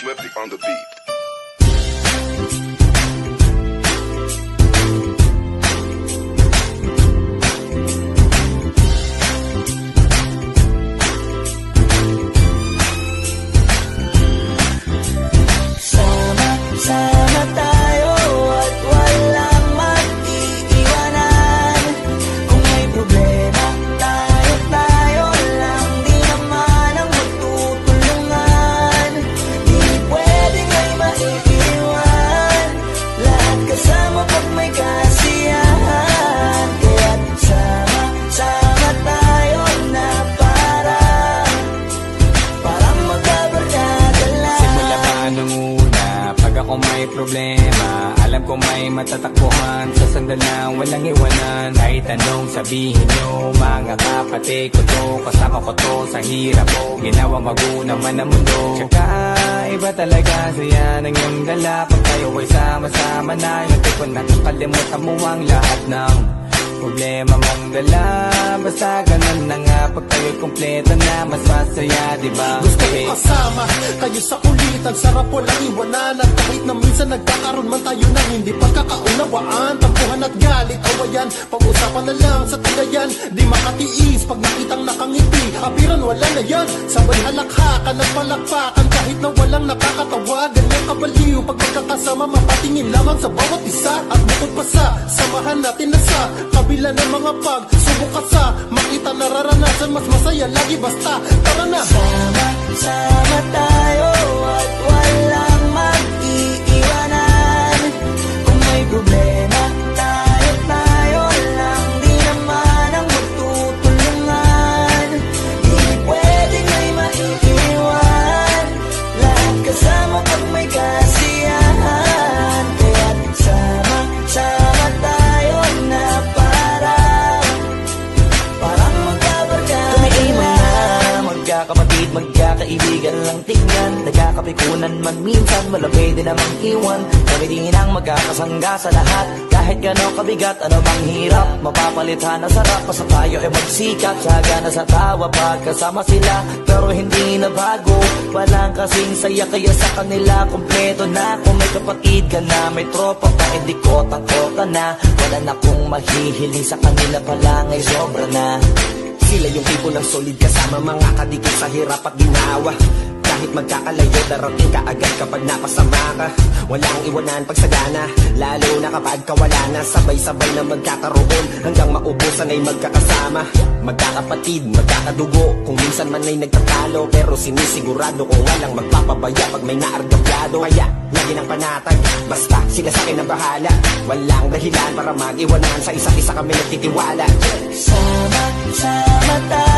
Swiftly on the beat. Sama tayo at walang mag-iiwanan. Kung may problema, tayo lang. Di naman ang magtutulungan. Di pwedeng may maiiwan. Lahat kasama pag may kasiyahan. Kaya't sama tayo na parang magkabarkada lang. Simula pa nung una, pag ako may problema, alam ko may matatakbuhan. Sa sandal lang walang iwanan. Kahit anong sabihin nyo, mga kapatid ko to, kasama ko to sa hirap ko, ginawa magunang man ang mundo. Tsaka iba talaga saya ng iyong dala. Pag tayo ay sama-sama na, hindi ko nakakalimutan mo ang lahat ng problema mong dala. Basta ganun na nga, pag tayo'y kumpleto na, mas masaya, diba? Gusto ko kasama kayo sa kulitan, sarap walang iwanan. At kahit na minsan nagkakaroon man tayo ng hindi pagkakaunawaan, tampuhan at galit, awayan, pag-usapan na lang sa tagayan. Di makatiis pag nakitang nakangiti, apiran wala na yan. Sabay halakhakan at palakpakan, kahit na walang nakakatawa. Ganyang kabaliw pag magkakasama, mapatingin lamang sa bawat isa. At bukod pa sa samahan natin na sa kabila ng mga pagsubok ka sa makita nararanasan, mas masaya lagi basta tara na. Sama tayo at walang mag-iiwanan. Kung may problema, tayo lang. Di naman ang magtutulungan. Di pwedeng may maiiwan. Lahat kasama pag may kasiyahan. Kaya't sama tayo na parang magkabarkada. Magkakapatid, magkakaibigan lang tingnan. Nagkakapikunan man minsan, malapit din namang iwan. Kami din ang magkakasangga sa lahat. Kahit gano'ng kabigat, ano bang hirap, mapapalitan na sarap. Basta tayo ay magsikap, saga na sa tawa pagkasama sila. Pero hindi na bago, walang kasing saya. Kaya sa kanila, kompleto na. Kung may kapatid ka na, may tropa pa, hindi kotang-kota na. Wala na kong mahihiling sa kanila pa lang ay sobra na. Sila yung tipo ng solid kasama, mga kadikit sa hirap at ginawa. Kahit magkakalayo, darating ka agad kapag napasama ka. Walang iwanan pag sagana, lalo na kapag kawala na. Sabay-sabay na magkakaroon, hanggang maubusan ay magkakasama. Magkakapatid, magkakadugo, kung minsan man ay nagtatalo. Pero sinisigurado ko walang magpapabaya pag may naargabyado. Kaya, lagi ng panatag, basta sila sa akin ang bahala. Walang dahilan para mag-iwanan, sa isa't isa kami nagtitiwala. Sama tayo